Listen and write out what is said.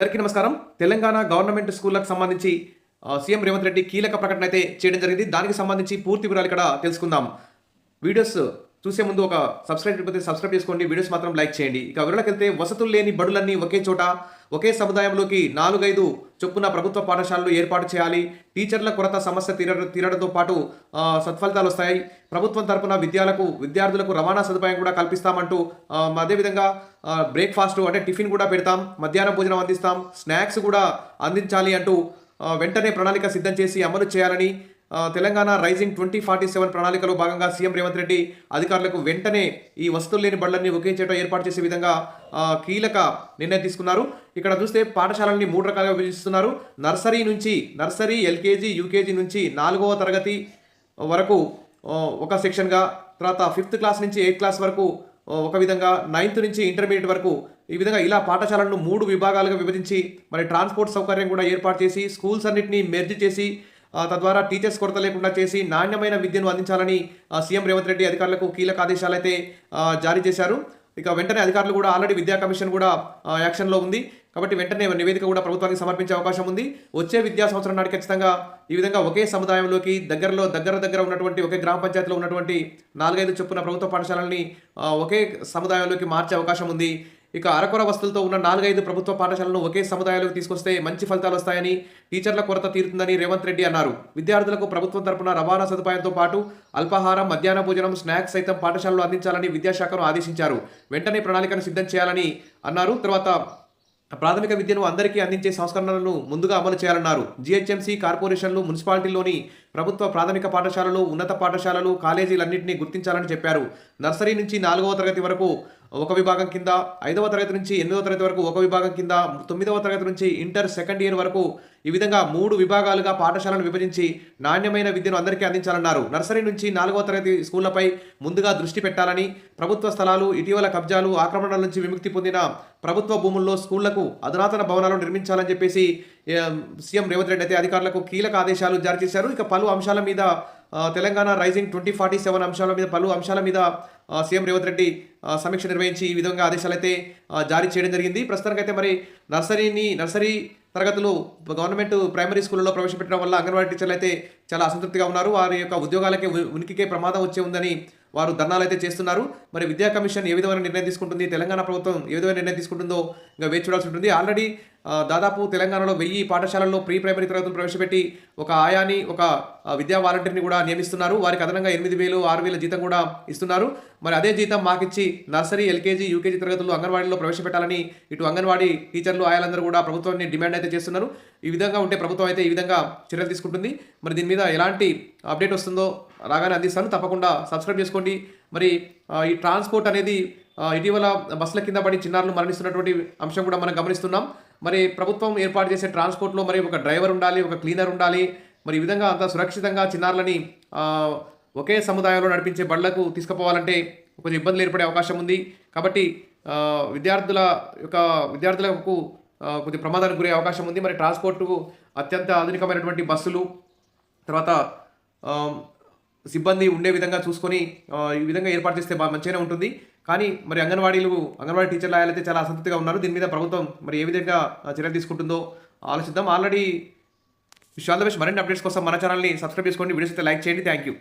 అందరికీ నమస్కారం. తెలంగాణ గవర్నమెంట్ స్కూళ్ళకు సంబంధించి సీఎం రేవంత్ రెడ్డి కీలక ప్రకటన అయితే చేయడం జరిగింది. దానికి సంబంధించి పూర్తి వివరాలు ఇక్కడ తెలుసుకుందాం. వీడియోస్ చూసే ముందు ఒక సబ్స్క్రైబ్ చేసుకోండి. వీడియోస్ మాత్రం లైక్ చేయండి. ఇక వివరాలకెళ్తే వసతులు లేని బడులన్నీ ఒకే చోట ఒకే సముదాయంలోకి 4-5 చొప్పున ప్రభుత్వ పాఠశాలలు ఏర్పాటు చేయాలి. టీచర్ల కొరత సమస్య తీరడంతో పాటు సత్ఫలితాలు వస్తాయి. ప్రభుత్వం తరపున విద్యార్థులకు రవాణా సదుపాయం కూడా కల్పిస్తామంటూ అదేవిధంగా బ్రేక్ఫాస్ట్ అంటే టిఫిన్ కూడా పెడతాం, మధ్యాహ్న భోజనం అందిస్తాం, స్నాక్స్ కూడా అందించాలి అంటూ వెంటనే ప్రణాళిక సిద్ధం చేసి అమలు చేయాలని తెలంగాణ రైజింగ్ 2047 ప్రణాళికలో భాగంగా సీఎం రేవంత్ రెడ్డి అధికారులకు వెంటనే ఈ వసతులు లేని బడులన్నీ ఒకే చోట ఏర్పాటు చేసే విధంగా కీలక నిర్ణయం తీసుకున్నారు. ఇక్కడ చూస్తే పాఠశాలల్ని 3 రకాలుగా విభజిస్తున్నారు. నర్సరీ, ఎల్కేజీ, యూకేజీ నుంచి 4వ తరగతి వరకు ఒక సెక్షన్గా, తర్వాత 5th క్లాస్ నుంచి 8th క్లాస్ వరకు ఒక విధంగా, 9th నుంచి ఇంటర్మీడియట్ వరకు ఈ విధంగా ఇలా పాఠశాలను 3 విభాగాలుగా విభజించి మరి ట్రాన్స్పోర్ట్ సౌకర్యం కూడా ఏర్పాటు చేసి స్కూల్స్ అన్నింటినీ మెర్జ్ చేసి తద్వారా టీచర్స్ కొరత లేకుండా చేసి నాణ్యమైన విద్యను అందించాలని సీఎం రేవంత్ రెడ్డి అధికారులకు కీలక ఆదేశాలు అయితే జారీ చేశారు. ఇక వెంటనే అధికారులు కూడా ఆల్రెడీ విద్యా కమిషన్ కూడా యాక్షన్లో ఉంది కాబట్టి వెంటనే నివేదిక కూడా ప్రభుత్వానికి సమర్పించే అవకాశం ఉంది. వచ్చే విద్యా సంవత్సరం నాటి ఖచ్చితంగా ఈ విధంగా ఒకే సముదాయంలోకి దగ్గర ఉన్నటువంటి ఒకే గ్రామ పంచాయతీలో ఉన్నటువంటి 4-5 చొప్పున ప్రభుత్వ పాఠశాలల్ని ఒకే సముదాయంలోకి మార్చే అవకాశం ఉంది. ఇక అరకొర వస్తువులతో ఉన్న 4-5 ప్రభుత్వ పాఠశాలను ఒకే సముదాయాలకు తీసుకొస్తే మంచి ఫలితాలు వస్తాయని, టీచర్ల కొరత తీరుతుందని రేవంత్ రెడ్డి అన్నారు. విద్యార్థులకు ప్రభుత్వం తరపున రవాణా సదుపాయంతో పాటు అల్పాహారం, మధ్యాహ్న భోజనం, స్నాక్స్ సైతం పాఠశాలలో అందించాలని విద్యాశాఖను ఆదేశించారు. వెంటనే ప్రణాళికను సిద్ధం చేయాలని అన్నారు. తర్వాత ప్రాథమిక విద్యను అందరికీ అందించే సంస్కరణలను ముందుగా అమలు చేయాలన్నారు. జీహెచ్ఎంసీ, కార్పొరేషన్లు, మున్సిపాలిటీల్లోని ప్రభుత్వ ప్రాథమిక పాఠశాలలు, ఉన్నత పాఠశాలలు, కాలేజీలన్నింటినీ గుర్తించాలని చెప్పారు. నర్సరీ నుంచి 4వ తరగతి వరకు ఒక విభాగం కింద, 5వ తరగతి నుంచి 8వ తరగతి వరకు ఒక విభాగం కింద, 9వ తరగతి నుంచి ఇంటర్ సెకండ్ ఇయర్ వరకు ఈ విధంగా 3 విభాగాలుగా పాఠశాలను విభజించి నాణ్యమైన విద్యను అందరికీ అందించాలన్నారు. నర్సరీ నుంచి 4వ తరగతి స్కూళ్లపై ముందుగా దృష్టి పెట్టాలని, ప్రభుత్వ స్థలాలు, ఇటీవల కబ్జాలు, ఆక్రమణల నుంచి విముక్తి పొందిన ప్రభుత్వ భూముల్లో స్కూళ్లకు అధునాతన భవనాలు నిర్మించాలని చెప్పేసి సీఎం రేవంత్ రెడ్డి అయితే అధికారులకు కీలక ఆదేశాలు జారీ చేశారు. ఇక పలు అంశాల మీద తెలంగాణ రైజింగ్ 2047 అంశాల మీద పలు అంశాల మీద సీఎం రేవంత్ రెడ్డి సమీక్ష నిర్వహించి ఈ విధంగా ఆదేశాలు అయితే జారీ చేయడం జరిగింది. ప్రస్తుతానికైతే మరి నర్సరీ తరగతులు గవర్నమెంట్ ప్రైమరీ స్కూళ్ళలో ప్రవేశపెట్టడం వల్ల అంగన్వాడీ టీచర్లు అయితే చాలా అసంతృప్తిగా ఉన్నారు. వారి యొక్క ఉద్యోగాలకే ఉనికికే ప్రమాదం వచ్చే ఉందని వారు ధర్నాలు అయితే చేస్తున్నారు. మరి విద్యా కమిషన్ ఏ విధమైన నిర్ణయం తీసుకుంటుంది, తెలంగాణ ప్రభుత్వం ఏ విధమైన నిర్ణయం తీసుకుంటుందో ఇంకా వేచి చూడాల్సి ఉంటుంది. ఆల్రెడీ దాదాపు తెలంగాణలో 1000 పాఠశాలల్లో ప్రీ ప్రైమరీ తరగతులు ప్రవేశపెట్టి ఒక ఆయాని, ఒక విద్యా వాలంటీర్ని కూడా నియమిస్తున్నారు. వారికి అదనంగా 8,000, 6,000 జీతం కూడా ఇస్తున్నారు. మరి అదే జీతం మాకిచ్చి నర్సరీ, ఎల్కేజీ, యూకేజీ తరగతులు అంగన్వాడీలో ప్రవేశపెట్టాలని ఇటు అంగన్వాడీ టీచర్లు, ఆయాలందరూ కూడా ప్రభుత్వాన్ని డిమాండ్ అయితే చేస్తున్నారు. ఈ విధంగా ఉంటే ప్రభుత్వం అయితే ఈ విధంగా చర్యలు తీసుకుంటుంది. మరి దీని మీద ఎలాంటి అప్డేట్ వస్తుందో రాగానే అందిస్తాను. తప్పకుండా సబ్స్క్రైబ్ చేసుకోండి. మరి ఈ ట్రాన్స్పోర్ట్ అనేది ఇటీవల బస్సుల కింద పడి చిన్నారులు మరణిస్తున్నటువంటి అంశం కూడా మనం గమనిస్తున్నాం. మరి ప్రభుత్వం ఏర్పాటు చేసే ట్రాన్స్పోర్ట్లో మరి ఒక డ్రైవర్ ఉండాలి, ఒక క్లీనర్ ఉండాలి. మరి ఈ విధంగా అంత సురక్షితంగా చిన్నారులని ఒకే సముదాయంలో నడిపించే బళ్లకు తీసుకుపోవాలంటే కొంచెం ఇబ్బందులు ఏర్పడే అవకాశం ఉంది. కాబట్టి విద్యార్థులకు కొంచెం ప్రమాదానికి గురే అవకాశం ఉంది. మరి ట్రాన్స్పోర్టుకు అత్యంత ఆధునికమైనటువంటి బస్సులు, తర్వాత సిబ్బంది ఉండే విధంగా చూసుకొని ఈ విధంగా ఏర్పాటు చేస్తే బాగా మంచిగానే ఉంటుంది. కానీ మరి అంగన్వాడీ టీచర్లు అయితే చాలా అసంతృప్తిగా ఉన్నారు. దీని మీద ప్రభుత్వం మరి ఏ విధంగా చర్యలు తీసుకుంటుందో ఆలోచిద్దాం. ఆల్రెడీ విషయాల మరిన్ని అప్డేట్స్ కోసం మన ఛానల్ని సబ్స్క్రైబ్ చేసుకోండి. వీడియోస్ అయితే లైక్ చేయండి. Thank you.